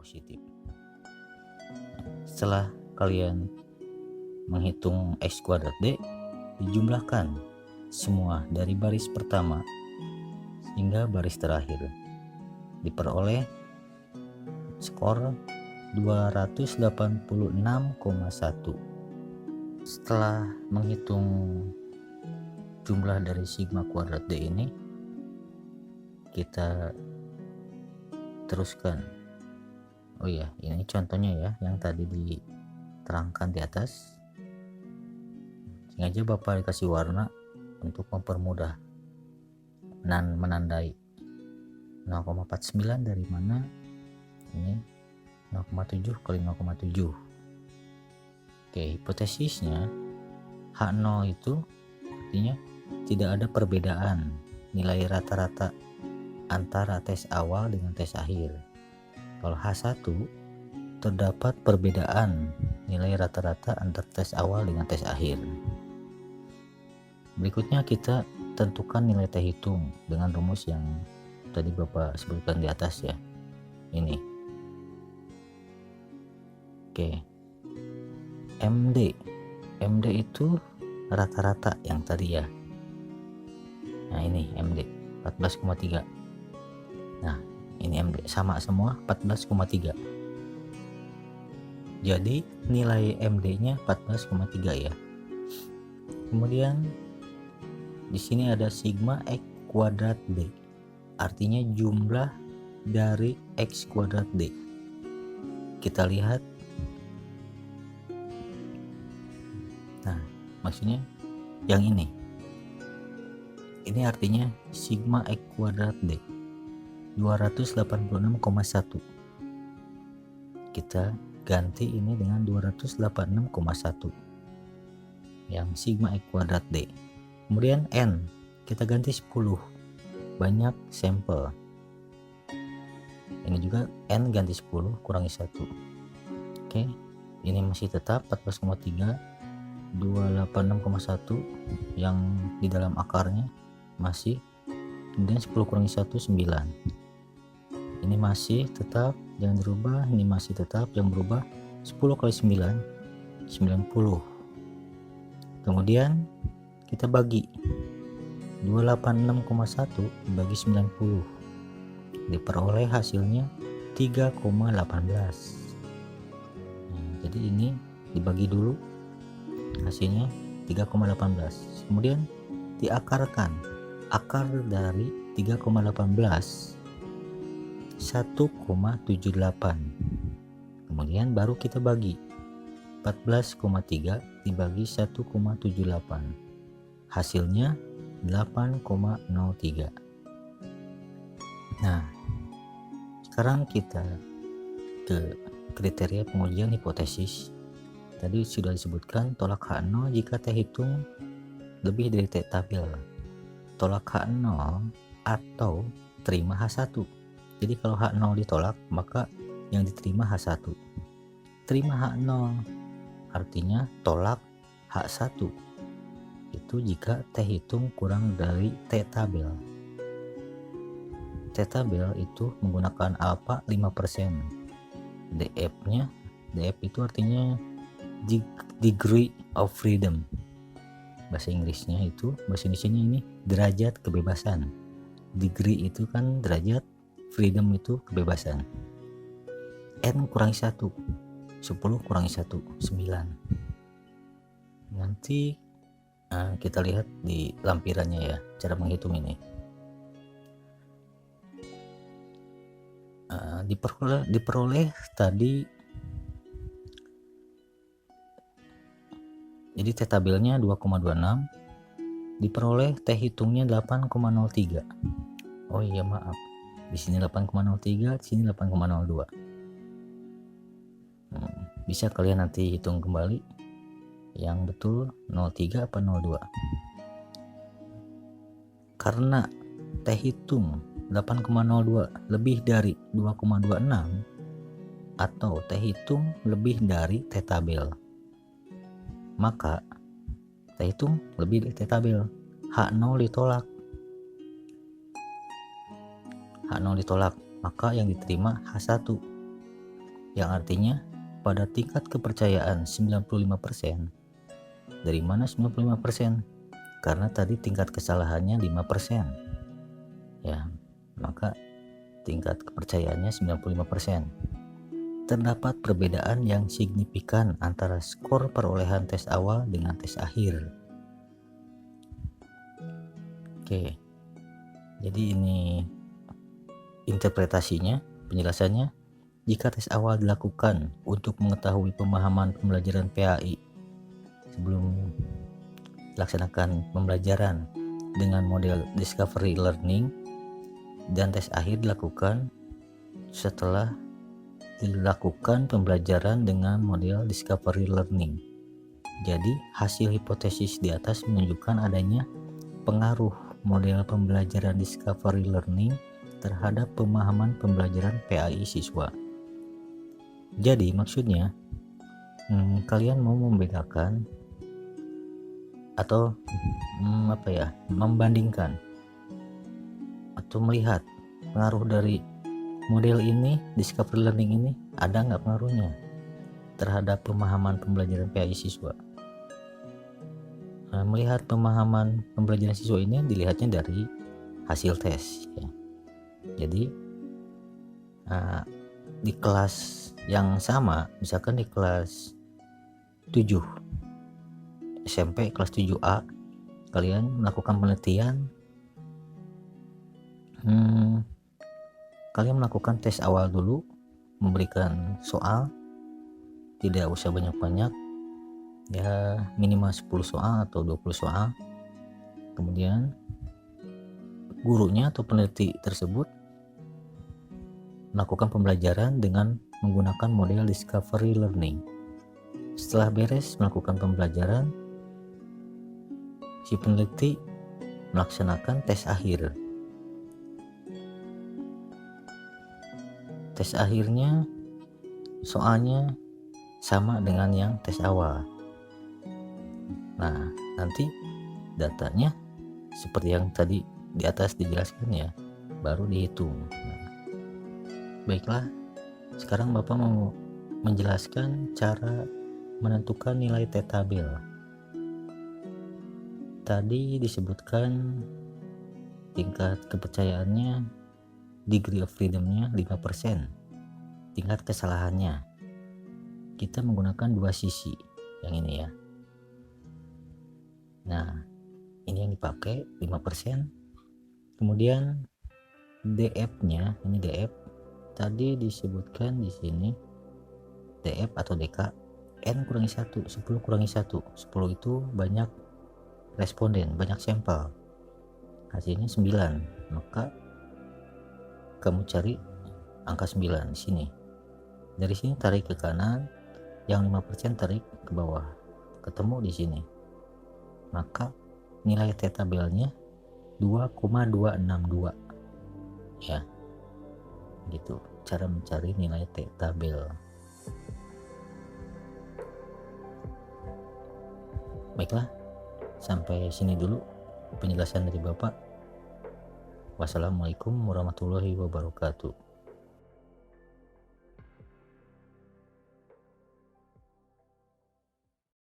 positif. Setelah kalian menghitung X kuadrat D, dijumlahkan semua dari baris pertama hingga baris terakhir, diperoleh skor 286,1. Setelah menghitung jumlah dari sigma kuadrat D ini, kita teruskan. Oh iya, ini contohnya ya yang tadi diterangkan di atas. Sengaja Bapak dikasih warna untuk mempermudah menandai 0,49 dari mana. Ini 0,7 kali 0,7. Oke, hipotesisnya H0 itu artinya tidak ada perbedaan nilai rata-rata antara tes awal dengan tes akhir. Kalau H1 terdapat perbedaan nilai rata-rata antara tes awal dengan tes akhir. Berikutnya kita tentukan nilai T hitung dengan rumus yang tadi Bapak sebutkan di atas ya. Ini. Oke. MD. MD itu rata-rata yang tadi ya. Nah, ini MD 14,3. Nah, ini MD sama semua 14,3. Jadi nilai MD-nya 14,3 ya. Kemudian di sini ada sigma X kuadrat D, artinya jumlah dari X kuadrat D. Kita lihat. Nah, maksudnya yang ini. Ini artinya sigma X kuadrat D 286,1. Kita ganti ini dengan 286,1 yang sigma X kuadrat D. Kemudian N kita ganti 10, banyak sampel. Ini juga N ganti 10 kurangi 1. Oke, ini masih tetap 14,3, 286,1 yang di dalam akarnya masih. Kemudian 10 kurangi 1 9. Ini masih tetap, jangan dirubah. Ini masih tetap, yang berubah. 10 kali 9 90. Kemudian kita bagi 286,1 dibagi 90, diperoleh hasilnya 3,18. Jadi ini dibagi dulu, hasilnya 3,18. Kemudian diakarkan. Akar dari 3,18 1,78. Kemudian baru kita bagi 14,3 dibagi 1,78. Hasilnya 8,03. Nah, sekarang kita ke kriteria pengujian hipotesis. Tadi sudah disebutkan tolak H0 jika T hitung lebih dari T tabel. Tolak H0 atau terima H1. Jadi kalau H0 ditolak, maka yang diterima H1. Terima H0 artinya tolak H1. Itu jika T hitung kurang dari T tabel. T tabel itu menggunakan alpha 5%. DF-nya, DF itu artinya degree of freedom. Bahasa Inggrisnya itu, bahasa Indonesianya ini derajat kebebasan. Degree itu kan derajat, freedom itu kebebasan. N kurangi 1, 10 kurangi 1, 9. Nanti kita lihat di lampirannya ya, cara menghitung ini. Diperoleh tadi. Jadi T tabelnya 2,26, diperoleh T hitungnya 8,03. Oh iya maaf, di sini 8,03, di sini 8,02. Bisa kalian nanti hitung kembali yang betul 03 apa 02. Karena T hitung 8,02 lebih dari 2,26 atau T hitung lebih dari T tabel, maka T hitung lebih dari T tabel. H0 ditolak. H0 ditolak, maka yang diterima H1. yang artinya pada tingkat kepercayaan 95%. Dari mana 95%? Karena tadi tingkat kesalahannya 5%. Ya, maka tingkat kepercayaannya 95%. Terdapat perbedaan yang signifikan antara skor perolehan tes awal dengan tes akhir. Oke. Jadi ini interpretasinya, penjelasannya. Jika tes awal dilakukan untuk mengetahui pemahaman pembelajaran PAI sebelum dilaksanakan pembelajaran dengan model discovery learning, dan tes akhir dilakukan setelah dilakukan pembelajaran dengan model discovery learning. Jadi hasil hipotesis di atas menunjukkan adanya pengaruh model pembelajaran discovery learning terhadap pemahaman pembelajaran PAI siswa. Jadi maksudnya kalian mau membedakan atau membandingkan atau melihat pengaruh dari model ini, discovery learning ini, ada nggak pengaruhnya terhadap pemahaman pembelajaran PAI siswa. Melihat pemahaman pembelajaran siswa ini dilihatnya dari hasil tes ya. Jadi di kelas yang sama, misalkan di kelas 7 SMP, kelas 7A, kalian melakukan penelitian, kalian melakukan tes awal dulu, memberikan soal, tidak usah banyak-banyak ya, minimal 10 soal atau 20 soal. Kemudian gurunya atau peneliti tersebut melakukan pembelajaran dengan menggunakan model discovery learning. Setelah beres melakukan pembelajaran, si peneliti melaksanakan tes akhir. Tes akhirnya soalnya sama dengan yang tes awal. Nah, nanti datanya seperti yang tadi di atas dijelaskan ya, baru dihitung. Baiklah, sekarang Bapak mau menjelaskan cara menentukan nilai T-tabel. Tadi disebutkan tingkat kepercayaannya, degree of freedom-nya 5%, tingkat kesalahannya. Kita menggunakan dua sisi, yang ini ya. Nah, ini yang dipakai 5%. Kemudian DF-nya, ini DF. Tadi disebutkan di sini DF atau DK N kurangi 1, 10 kurangi 1. 10 itu banyak responden, banyak sampel. Hasilnya 9. Maka kamu cari angka 9 di sini. Dari sini tarik ke kanan, yang 5% tarik ke bawah. Ketemu di sini. Maka nilai T-tabelnya 2,262. Ya. Gitu cara mencari nilai T-tabel. Baiklah, sampai sini dulu penjelasan dari Bapak. Wassalamualaikum warahmatullahi wabarakatuh.